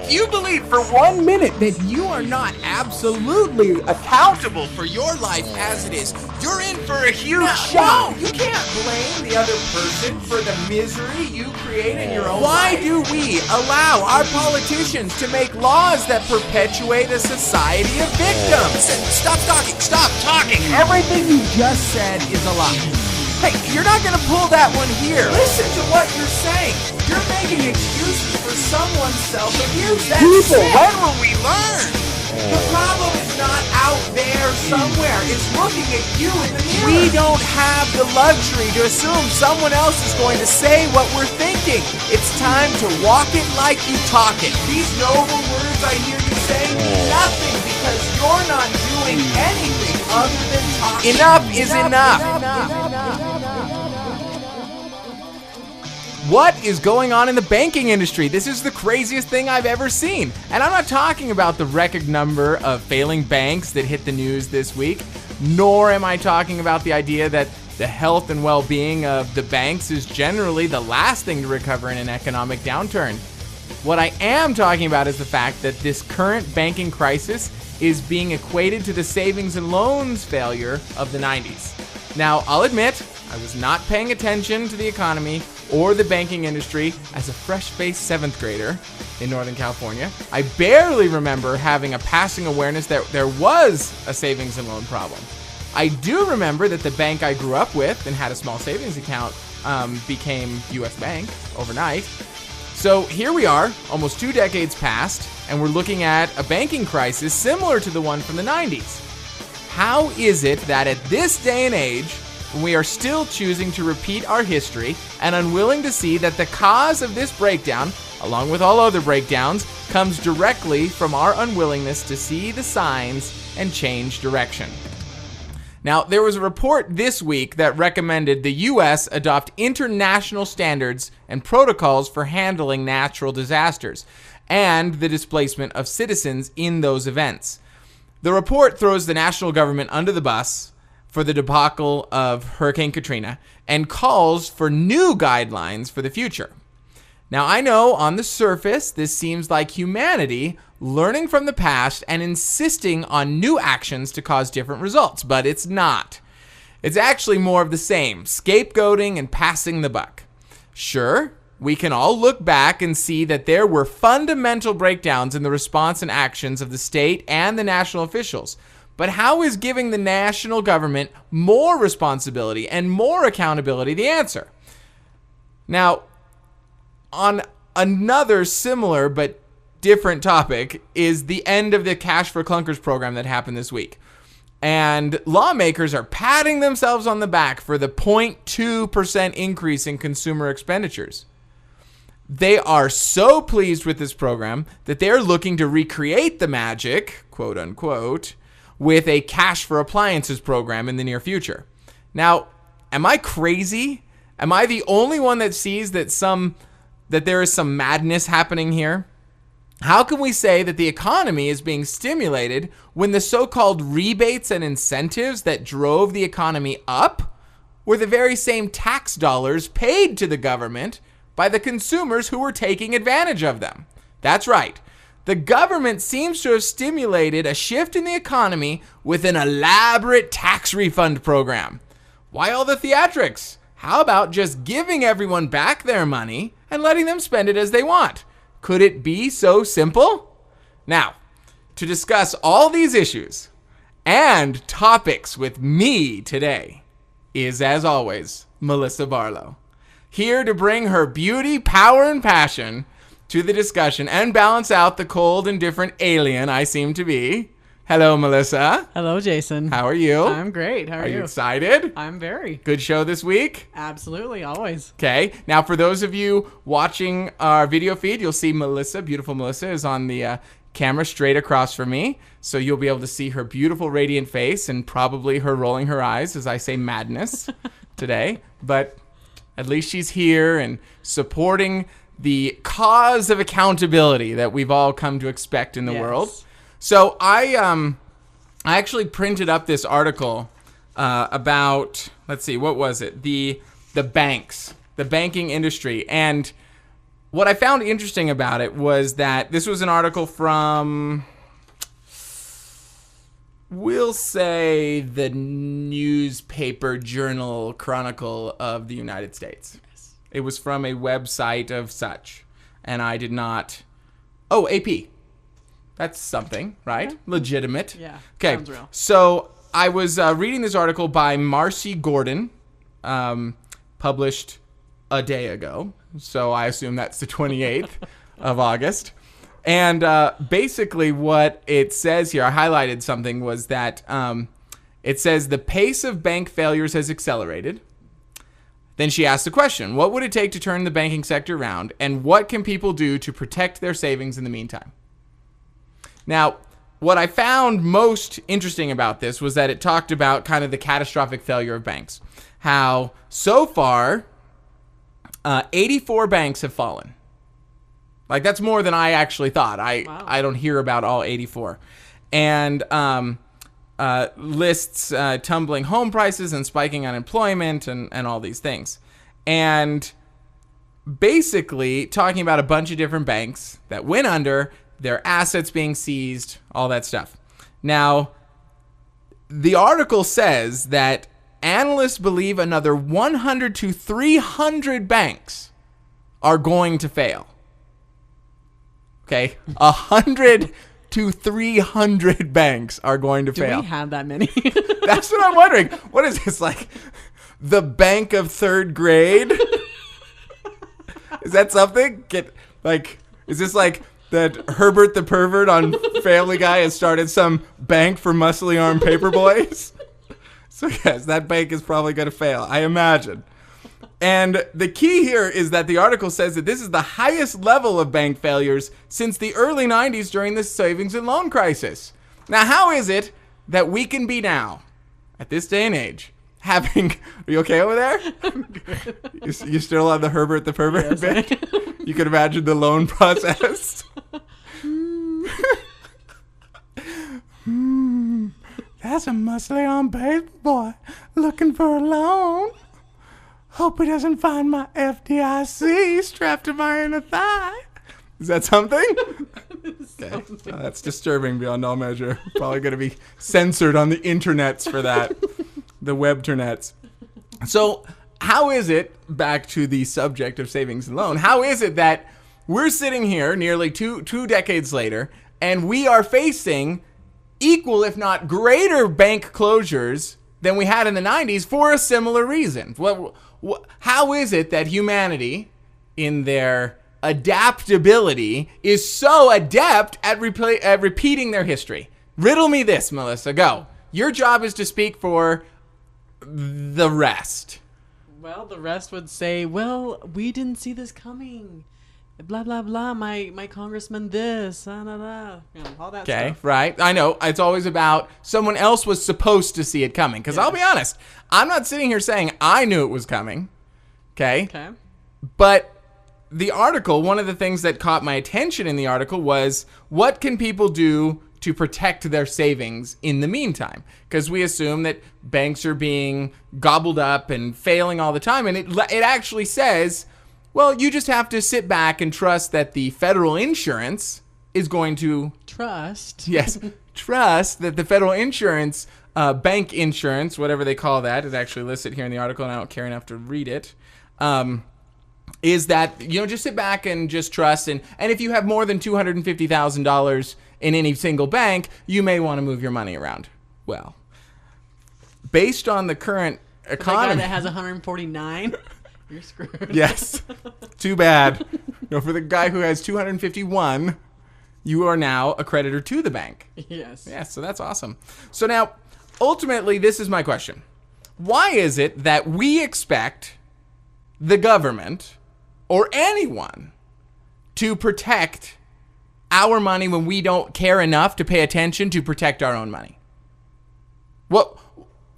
If you believe for 1 minute that you are not absolutely accountable for your life as it is, you're in for a huge shock. No, you can't blame the other person for the misery you create in your own Why life. do we allow our politicians to make laws that perpetuate a society of victims? Listen, stop talking. Stop talking. Everything you just said is a lie. Hey, you're not going to pull that one here. Listen to what you're saying. You're making excuses for someone's self-abuse. That's People, it. when will we learn? The problem is not out there somewhere. It's looking at you in the mirror. We don't have the luxury to assume someone else is going to say what we're thinking. It's time to walk it like you talk it. These noble words I hear you saying mean nothing because you're not doing anything other than talking. Enough is enough. What is going on in the banking industry? This is the craziest thing I've ever seen. And I'm not talking about the record number of failing banks that hit the news this week, nor am I talking about the idea that the health and well-being of the banks is generally the last thing to recover in an economic downturn. What I am talking about is the fact that this current banking crisis is being equated to the savings and loans failure of the 90s. Now, I'll admit, I was not paying attention to the economy or the banking industry as a fresh-faced 7th grader in Northern California. I barely remember having a passing awareness that there was a savings and loan problem. I do remember that the bank I grew up with and had a small savings account became U.S. Bank overnight. So here we are, almost 2 decades past, and we're looking at a banking crisis similar to the one from the 90s. How is it that at this day and age, when we are still choosing to repeat our history and unwilling to see that the cause of this breakdown, along with all other breakdowns, comes directly from our unwillingness to see the signs and change direction? Now, there was a report this week that recommended the U.S. adopt international standards and protocols for handling natural disasters and the displacement of citizens in those events. The report throws the national government under the bus for the debacle of Hurricane Katrina and calls for new guidelines for the future. Now, I know on the surface, this seems like humanity learning from the past and insisting on new actions to cause different results, but it's not. It's actually more of the same, scapegoating and passing the buck. Sure, we can all look back and see that there were fundamental breakdowns in the response and actions of the state and the national officials. But how is giving the national government more responsibility and more accountability the answer? Now, on another similar but different topic is the end of the Cash for Clunkers program that happened this week. And lawmakers are patting themselves on the back for the 0.2% increase in consumer expenditures. They are so pleased with this program that they're looking to recreate the magic, quote unquote, with a cash for appliances program in the near future. Now, am I crazy? Am I the only one that sees that there is some madness happening here? How can we say that the economy is being stimulated when the so-called rebates and incentives that drove the economy up were the very same tax dollars paid to the government by the consumers who were taking advantage of them? That's right. The government seems to have stimulated a shift in the economy with an elaborate tax refund program. Why all the theatrics? How about just giving everyone back their money and letting them spend it as they want? Could it be so simple? Now, to discuss all these issues and topics with me today is, as always, Melissa Barlow, here to bring her beauty, power, and passion to the discussion and balance out the cold and different alien I seem to be. Hello, Melissa. Hello, Jason. How are you? I'm great. How are you? Are you excited? I'm very. Good show this week? Absolutely, always. Okay. Now, for those of you watching our video feed, you'll see Melissa, beautiful Melissa, is on the camera straight across from me. So you'll be able to see her beautiful, radiant face and probably her rolling her eyes as I say madness today. But at least she's here and supporting the cause of accountability that we've all come to expect in the world. So I actually printed up this article about, let's see, what was it? The banks, the banking industry. And what I found interesting about it was that this was an article from, we'll say, the newspaper Journal Chronicle of the United States. Yes. It was from a website of such, and I did not... Oh, AP. That's something, right? Yeah. Legitimate. Yeah, okay. Sounds real. So I was reading this article by Marcy Gordon, published a day ago. So I assume that's the 28th of August. And basically what it says here, I highlighted something, was that it says the pace of bank failures has accelerated. Then she asked the question, what would it take to turn the banking sector around? And what can people do to protect their savings in the meantime? Now, what I found most interesting about this was that it talked about kind of the catastrophic failure of banks. How so far, 84 banks have fallen. Like, that's more than I actually thought. I don't hear about all 84. And lists tumbling home prices and spiking unemployment and all these things. And basically talking about a bunch of different banks that went under, their assets being seized, all that stuff. Now, the article says that analysts believe another 100 to 300 banks are going to fail. Okay, 100 to 300 banks are going to fail. Do we have that many? That's what I'm wondering. What is this, like the bank of third grade? Is that something? Is this like that Herbert the pervert on Family Guy has started some bank for muscly armed paper boys? So yes, that bank is probably going to fail, I imagine. And the key here is that the article says that this is the highest level of bank failures since the early 90s during the savings and loan crisis. Now, how is it that we can be now, at this day and age, having... Are you okay over there? I'm good. You still on the Herbert the pervert yes, bit? You can imagine the loan process. That's a muscly armed baby boy looking for a loan. Hope he doesn't find my FDIC strapped to my inner thigh. Is that something? Okay. That's disturbing beyond all measure. Probably going to be censored on the internets for that. The webternets. So how is it, back to the subject of savings and loan, how is it that we're sitting here nearly two decades later and we are facing equal, if not greater, bank closures than we had in the 90s for a similar reason? How is it that humanity, in their adaptability, is so adept at repeating their history? Riddle me this, Melissa. Go. Your job is to speak for the rest. Well, the rest would say, well, we didn't see this coming. Blah, blah, blah. My congressman this. Blah, blah, blah. You know, all that stuff. Okay, right. I know. It's always about someone else was supposed to see it coming. Because I'll be honest, I'm not sitting here saying I knew it was coming. Okay? Okay. But the article, one of the things that caught my attention in the article was, what can people do to protect their savings in the meantime? Because we assume that banks are being gobbled up and failing all the time. And it actually says, well, you just have to sit back and trust that the federal insurance is going to... Trust? Yes. Trust that the federal insurance, bank insurance, whatever they call that, is actually listed here in the article, and I don't care enough to read it, is that, just sit back and just trust. And if you have more than $250,000 in any single bank, you may want to move your money around. Well, based on the current economy... The guy that has 149... You're screwed. Yes. Too bad. No, for the guy who has 251, you are now a creditor to the bank. Yes. Yeah, so that's awesome. So now, ultimately, this is my question. Why is it that we expect the government or anyone to protect our money when we don't care enough to pay attention to protect our own money? Well,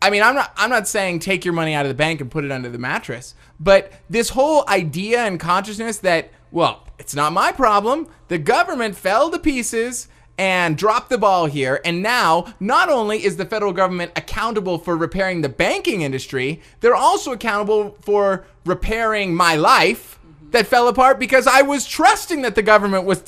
I mean, I'm not saying take your money out of the bank and put it under the mattress, but this whole idea and consciousness that, well, it's not my problem. The government fell to pieces and dropped the ball here, and now not only is the federal government accountable for repairing the banking industry, they're also accountable for repairing my life that fell apart because I was trusting that the government was